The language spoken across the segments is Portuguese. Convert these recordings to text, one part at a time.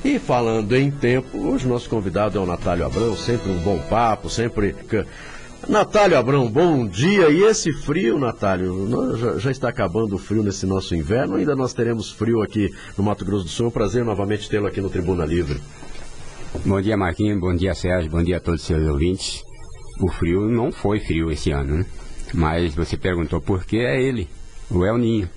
E falando em tempo, hoje nosso convidado é o Natálio Abrão, sempre um bom papo, sempre... Natálio Abrão, bom dia. E esse frio, Natálio, já está acabando o frio nesse nosso inverno, ainda nós teremos frio aqui no Mato Grosso do Sul. É um prazer novamente tê-lo aqui no Tribuna Livre. Bom dia, Marquinhos, bom dia, Sérgio, bom dia a todos os seus ouvintes. O frio não foi frio esse ano, né? Mas você perguntou por que, é ele, o El Niño.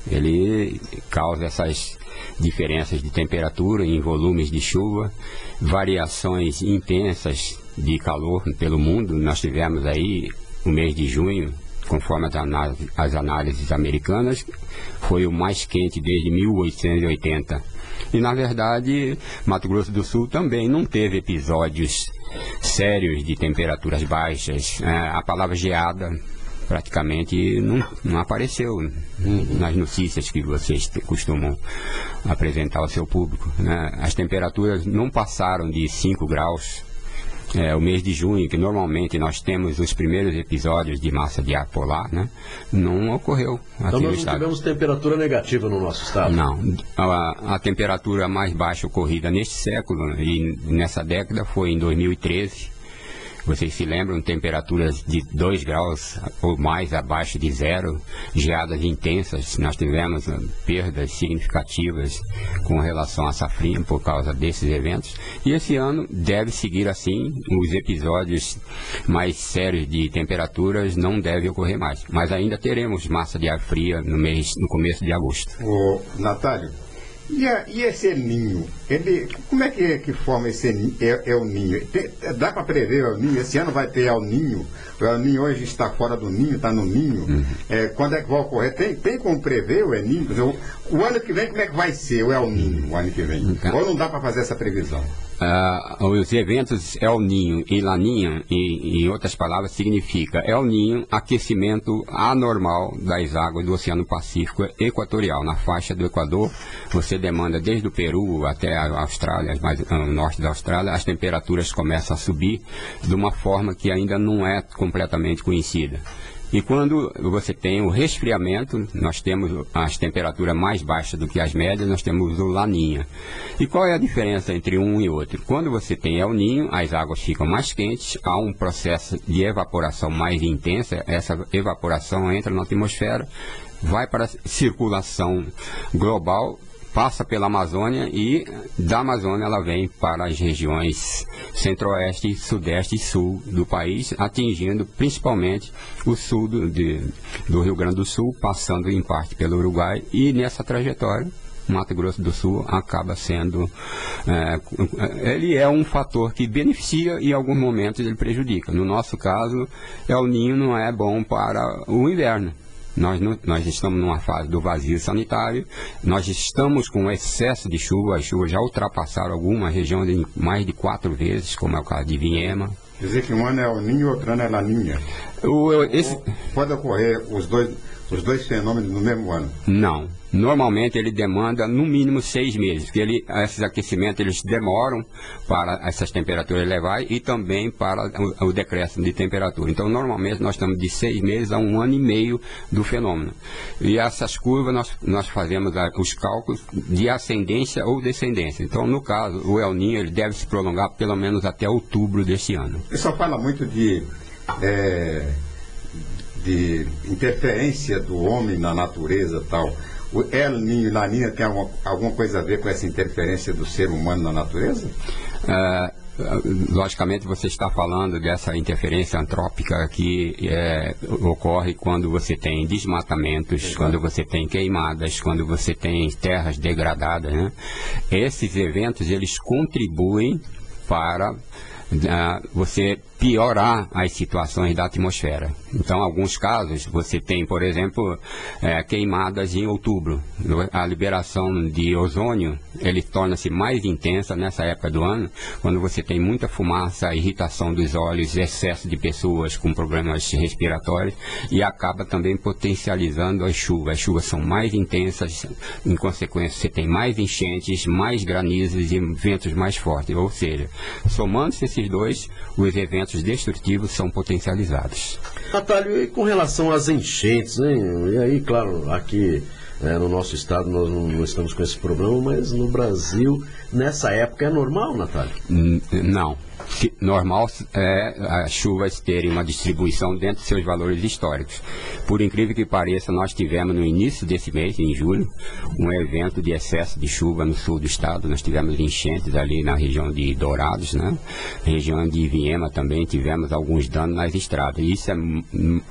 Ele causa essas diferenças de temperatura em volumes de chuva, variações intensas de calor pelo mundo. Nós tivemos aí o mês de junho, conforme as análises americanas, foi o mais quente desde 1880. E na verdade, Mato Grosso do Sul também não teve episódios sérios de temperaturas baixas. A palavra geada praticamente não apareceu nas notícias que vocês costumam apresentar ao seu público, né? As temperaturas não passaram de 5 graus. O mês de junho, que normalmente nós temos os primeiros episódios de massa de ar polar, né? Não ocorreu aqui então no nós não estado. tivemos temperatura negativa no nosso estado? Não. A temperatura mais baixa ocorrida neste século e nessa década foi em 2013. Vocês se lembram, temperaturas de 2 graus ou mais abaixo de zero, geadas intensas. Nós tivemos perdas significativas com relação à safrinha por causa desses eventos. E esse ano deve seguir assim, os episódios mais sérios de temperaturas não devem ocorrer mais. Mas ainda teremos massa de ar fria no começo de agosto. Ô, Natálio, e esse El Niño? Como é que forma esse El Niño? Dá para prever o El Niño? Esse ano vai ter El Niño? O El Niño hoje está fora do Ninho, está no Ninho. Quando é que vai ocorrer? Tem como prever o El Niño? O ano que vem, como é que vai ser o El Niño, o ano que vem? Ou não dá para fazer essa previsão? Os eventos El Niño e Laninha, em outras palavras, significa El Niño, aquecimento anormal das águas do Oceano Pacífico Equatorial. Na faixa do Equador, você demanda desde o Peru até a Austrália, mais no norte da Austrália, as temperaturas começam a subir de uma forma que ainda não é completamente conhecida. E quando você tem o resfriamento, nós temos as temperaturas mais baixas do que as médias, nós temos o Laninha. E qual é a diferença entre um e outro? Quando você tem El Niño, as águas ficam mais quentes, há um processo de evaporação mais intensa, essa evaporação entra na atmosfera, vai para a circulação global, passa pela Amazônia e da Amazônia ela vem para as regiões centro-oeste, sudeste e sul do país, atingindo principalmente o sul do Rio Grande do Sul, passando em parte pelo Uruguai, e nessa trajetória Mato Grosso do Sul acaba sendo, ele é um fator que beneficia e em alguns momentos ele prejudica. No nosso caso, El Niño não é bom para o inverno. Nós estamos numa fase do vazio sanitário, nós estamos com excesso de chuva, as chuvas já ultrapassaram algumas regiões em mais de 4 vezes, como é o caso de Viema. Quer dizer que um ano é El Niño e outro ano é Laninha. Pode ocorrer os dois fenômenos no mesmo ano? Não. Normalmente ele demanda no mínimo 6 meses, porque esses aquecimentos eles demoram para essas temperaturas elevarem e também para o decréscimo de temperatura. Então normalmente nós estamos de 6 meses a 1 ano e meio do fenômeno. E essas curvas nós fazemos os cálculos de ascendência ou descendência. Então no caso, o El Niño ele deve se prolongar pelo menos até outubro deste ano. O pessoal fala muito de interferência do homem na natureza e tal. O El Niño e Laninha tem alguma coisa a ver com essa interferência do ser humano na natureza? Logicamente você está falando dessa interferência antrópica que ocorre quando você tem desmatamentos, quando você tem queimadas, quando você tem terras degradadas, né? Esses eventos eles contribuem para você piorar as situações da atmosfera. Então, em alguns casos, você tem, por exemplo, queimadas em outubro. A liberação de ozônio, ele torna-se mais intensa nessa época do ano, quando você tem muita fumaça, irritação dos olhos, excesso de pessoas com problemas respiratórios, e acaba também potencializando as chuvas. As chuvas são mais intensas, em consequência, você tem mais enchentes, mais granizos e ventos mais fortes. Ou seja, somando-se esses dois, os eventos destrutivos são potencializados. Natálio, e com relação às enchentes, hein? E aí, claro, aqui No nosso estado nós não estamos com esse problema, mas no Brasil, nessa época, é normal, Natália? Não. Normal é as chuvas terem uma distribuição dentro dos seus valores históricos. Por incrível que pareça, nós tivemos no início desse mês, em julho, um evento de excesso de chuva no sul do estado. Nós tivemos enchentes ali na região de Dourados, né? Região de Viema também tivemos alguns danos nas estradas. Isso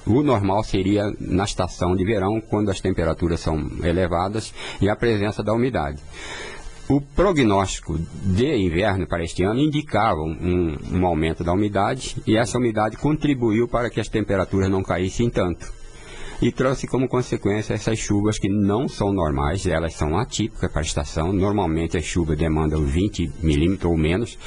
o normal seria na estação de verão, quando as temperaturas são elevadas e a presença da umidade. O prognóstico de inverno para este ano indicava um aumento da umidade, e essa umidade contribuiu para que as temperaturas não caíssem tanto. E trouxe como consequência essas chuvas que não são normais, elas são atípicas para a estação. Normalmente as chuvas demandam 20 milímetros ou menos.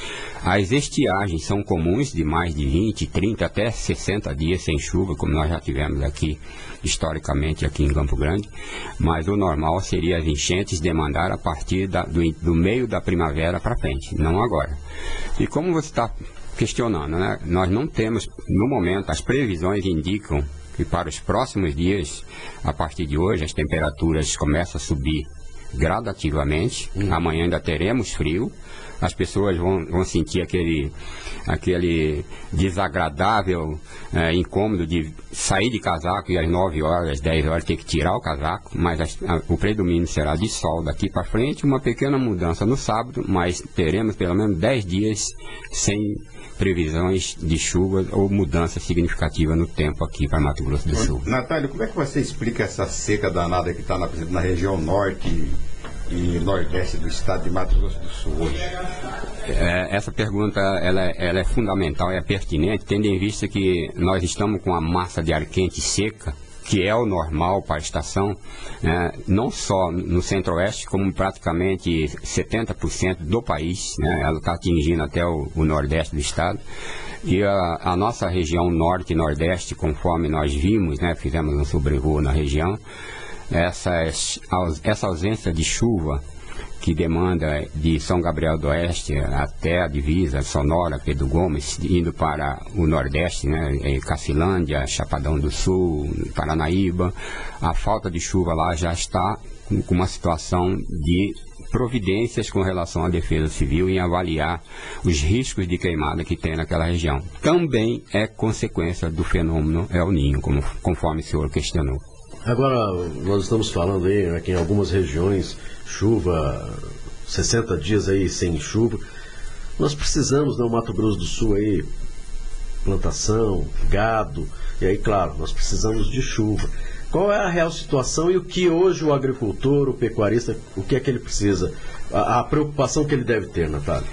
As estiagens são comuns, de mais de 20, 30 até 60 dias sem chuva, como nós já tivemos aqui, historicamente, aqui em Campo Grande. Mas o normal seria as enchentes demandar a partir do meio da primavera para frente, não agora. E como você está questionando, né? Nós não temos, no momento, as previsões indicam que para os próximos dias, a partir de hoje, as temperaturas começam a subir gradativamente. Amanhã ainda teremos frio. As pessoas vão sentir aquele desagradável incômodo de sair de casaco e às 9 horas, às 10 horas ter que tirar o casaco, mas o predomínio será de sol daqui para frente, uma pequena mudança no sábado, mas teremos pelo menos 10 dias sem previsões de chuva ou mudança significativa no tempo aqui para Mato Grosso do Sul. Natália, como é que você explica essa seca danada que está na região norte e nordeste do estado de Mato Grosso do Sul hoje? Essa pergunta ela é fundamental, é pertinente, tendo em vista que nós estamos com a massa de ar quente seca, que é o normal para a estação, não só no centro-oeste, como praticamente 70% do país, né? Ela está atingindo até o nordeste do estado. E a nossa região norte e nordeste, conforme nós vimos, né, fizemos um sobrevoo na região, essa ausência de chuva que demanda de São Gabriel do Oeste até a divisa Sonora, Pedro Gomes, indo para o Nordeste, né, Cacilândia, Chapadão do Sul, Paranaíba, a falta de chuva lá já está com uma situação de providências com relação à defesa civil em avaliar os riscos de queimada que tem naquela região. Também é consequência do fenômeno El Niño, conforme o senhor questionou. Agora, nós estamos falando aí que em algumas regiões, chuva, 60 dias aí sem chuva. Nós precisamos, no Mato Grosso do Sul aí, plantação, gado, e aí, claro, nós precisamos de chuva. Qual é a real situação e o que hoje o agricultor, o pecuarista, o que é que ele precisa? A preocupação que ele deve ter, Natália?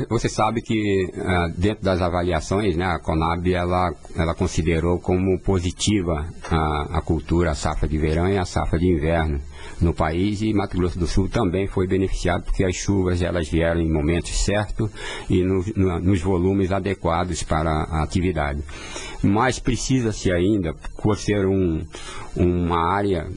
Você sabe que dentro das avaliações, né, a Conab ela considerou como positiva a cultura, a safra de verão e a safra de inverno no país, e Mato Grosso do Sul também foi beneficiado porque as chuvas elas vieram em momentos certos e nos volumes adequados para a atividade. Mas precisa-se ainda, por ser uma área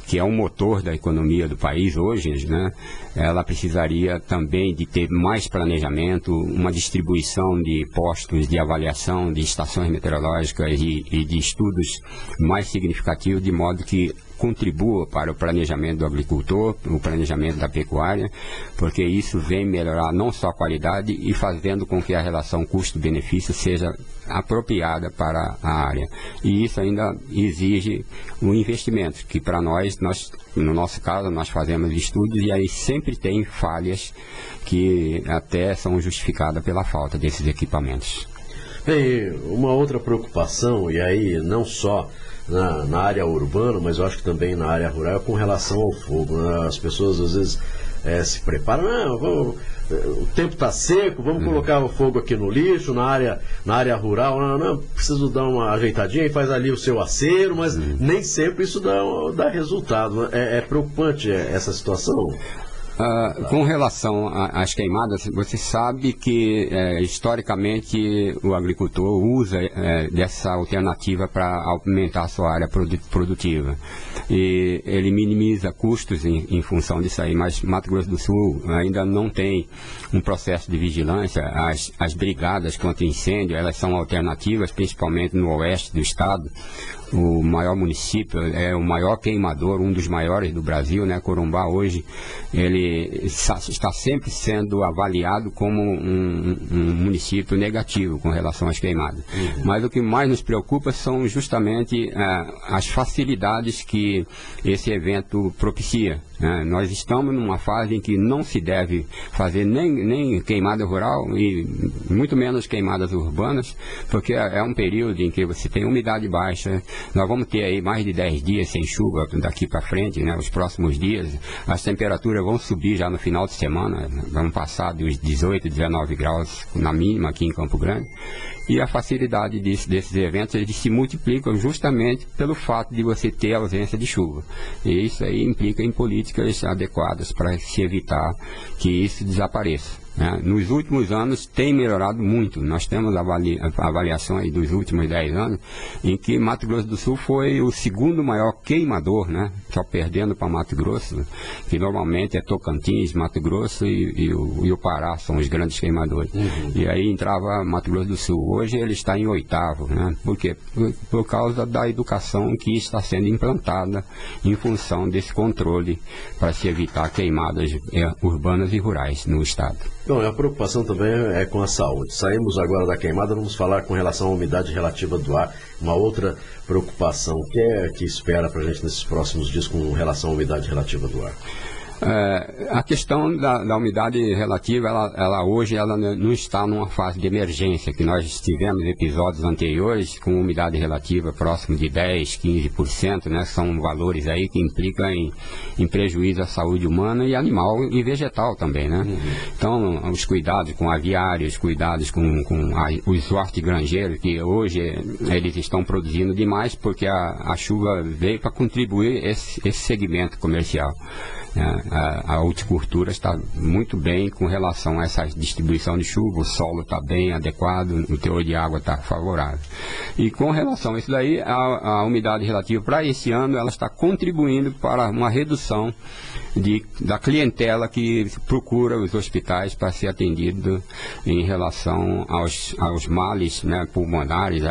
que é um motor da economia do país hoje, né, ela precisaria também de ter mais planejamento, uma distribuição de postos de avaliação, de estações meteorológicas e de estudos mais significativos, de modo que contribua para o planejamento do agricultor, o planejamento da pecuária, porque isso vem melhorar não só a qualidade e fazendo com que a relação custo-benefício seja apropriada para a área. E isso ainda exige um investimento, que para nós, no nosso caso, nós fazemos estudos e aí sempre tem falhas que até são justificadas pela falta desses equipamentos. Tem uma outra preocupação, e aí não só na área urbana, mas eu acho que também na área rural, com relação ao fogo, né? As pessoas às vezes se preparam, o tempo está seco, vamos colocar o fogo aqui no lixo, na área rural, não, preciso dar uma ajeitadinha e faz ali o seu acero, mas nem sempre isso dá resultado. É preocupante essa situação? Com relação às queimadas, você sabe que historicamente o agricultor usa dessa alternativa para aumentar a sua área produtiva. E ele minimiza custos em função disso aí, mas Mato Grosso do Sul ainda não tem um processo de vigilância. As brigadas contra incêndio, elas são alternativas, principalmente no oeste do estado, o maior município, é o maior queimador, um dos maiores do Brasil, né? Corumbá hoje, ele está sempre sendo avaliado como um município negativo com relação às queimadas. Mas o que mais nos preocupa são justamente as facilidades que esse evento propicia. Nós estamos numa fase em que não se deve fazer nem queimada rural e muito menos queimadas urbanas, porque é um período em que você tem umidade baixa. Nós vamos ter aí mais de 10 dias sem chuva daqui para frente, né? Os próximos dias as temperaturas vão subir já no final de semana, vão passar dos 18, 19 graus na mínima aqui em Campo Grande. E a facilidade desses eventos, eles se multiplicam justamente pelo fato de você ter ausência de chuva. E isso aí implica em políticas adequadas para se evitar que isso desapareça. Nos últimos anos tem melhorado muito. Nós temos avaliações dos últimos 10 anos em que Mato Grosso do Sul foi o segundo maior queimador, né? Só perdendo para Mato Grosso, que normalmente é Tocantins, Mato Grosso e o Pará são os grandes queimadores. E aí entrava Mato Grosso do Sul. Hoje ele está em 8º, né? Por quê? Por causa da educação que está sendo implantada em função desse controle para se evitar queimadas urbanas e rurais no estado. Bom, a preocupação também é com a saúde. Saímos agora da queimada, vamos falar com relação à umidade relativa do ar, uma outra preocupação. O que é que espera para a gente nesses próximos dias com relação à umidade relativa do ar? A questão da umidade relativa, ela hoje não está numa fase de emergência, que nós tivemos episódios anteriores com umidade relativa próximo de 10, 15%, né? São valores aí que implicam em prejuízo à saúde humana e animal e vegetal também, né? Então, os cuidados com aviários, cuidados com os hortigranjeiros, que hoje eles estão produzindo demais porque a chuva veio para contribuir esse segmento comercial. A horticultura está muito bem com relação a essa distribuição de chuva, o solo está bem adequado, o teor de água está favorável. E com relação a isso daí, a umidade relativa para esse ano, ela está contribuindo para uma redução da clientela que procura os hospitais para ser atendido em relação aos males, né, pulmonares,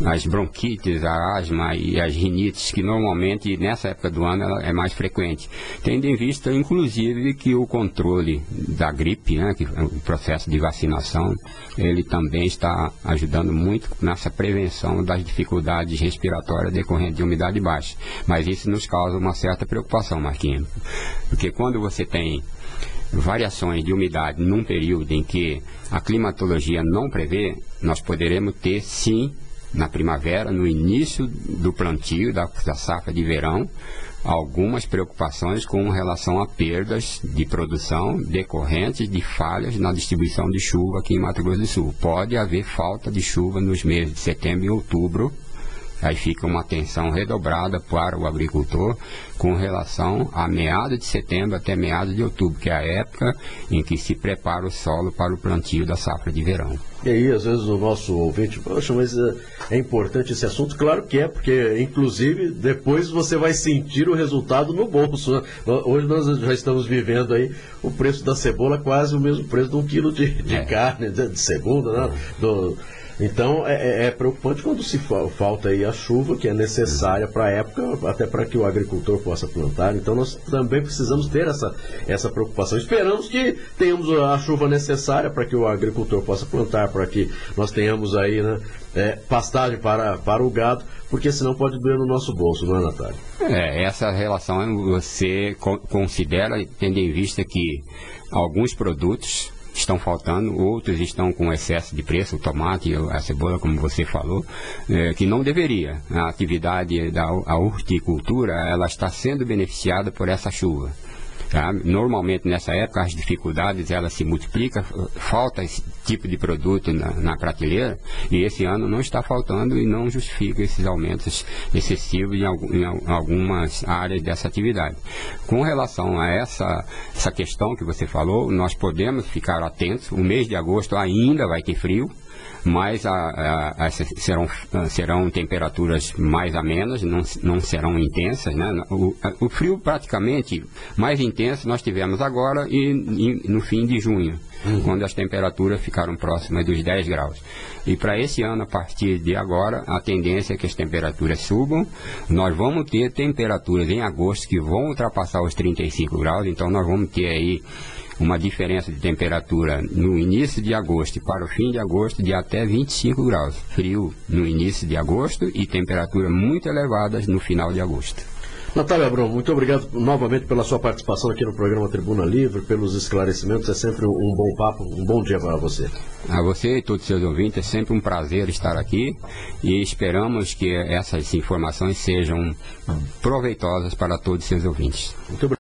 as bronquites, a asma e as rinites, que normalmente nessa época do ano ela é mais frequente. Tendo em vista, inclusive, que o controle da gripe, né, que o processo de vacinação, ele também está ajudando muito nessa prevenção das dificuldades respiratórias decorrentes de umidade baixa. Mas isso nos causa uma certa preocupação, Marquinhos, porque quando você tem variações de umidade num período em que a climatologia não prevê, nós poderemos ter, sim, na primavera, no início do plantio da safra de verão, algumas preocupações com relação a perdas de produção decorrentes de falhas na distribuição de chuva aqui em Mato Grosso do Sul. Pode haver falta de chuva nos meses de setembro e outubro. Aí fica uma atenção redobrada para o agricultor com relação a meados de setembro até meados de outubro, que é a época em que se prepara o solo para o plantio da safra de verão. E aí, às vezes, o nosso ouvinte, poxa, mas é importante esse assunto? Claro que é, porque, inclusive, depois você vai sentir o resultado no bolso, né? Hoje nós já estamos vivendo aí o preço da cebola quase o mesmo preço de 1 quilo de carne, de segunda, né? Então é preocupante quando se falta aí a chuva, que é necessária para a época, até para que o agricultor possa plantar. Então nós também precisamos ter essa preocupação. Esperamos que tenhamos a chuva necessária para que o agricultor possa plantar, para que nós tenhamos aí, né, pastagem para o gado, porque senão pode doer no nosso bolso, não é, Natália? Essa relação você considera, tendo em vista que alguns produtos estão faltando, outros estão com excesso de preço, o tomate, a cebola, como você falou, que não deveria. A atividade da horticultura, ela está sendo beneficiada por essa chuva. Tá? Normalmente nessa época as dificuldades elas se multiplicam, falta esse tipo de produto na prateleira, e esse ano não está faltando e não justifica esses aumentos excessivos em algumas áreas dessa atividade. Com relação a essa questão que você falou, nós podemos ficar atentos. O mês de agosto ainda vai ter frio, mas serão temperaturas mais amenas, não serão intensas, né? O frio praticamente mais intenso nós tivemos agora e no fim de junho, quando as temperaturas ficaram próximas dos 10 graus. E para esse ano, a partir de agora, a tendência é que as temperaturas subam. Nós vamos ter temperaturas em agosto que vão ultrapassar os 35 graus, então nós vamos ter aí uma diferença de temperatura no início de agosto e para o fim de agosto de até 25 graus. Frio no início de agosto e temperaturas muito elevadas no final de agosto. Natália Abrão, muito obrigado novamente pela sua participação aqui no programa Tribuna Livre, pelos esclarecimentos. É sempre um bom papo, um bom dia para você. A você e todos os seus ouvintes, é sempre um prazer estar aqui e esperamos que essas informações sejam proveitosas para todos os seus ouvintes. Muito obrigado.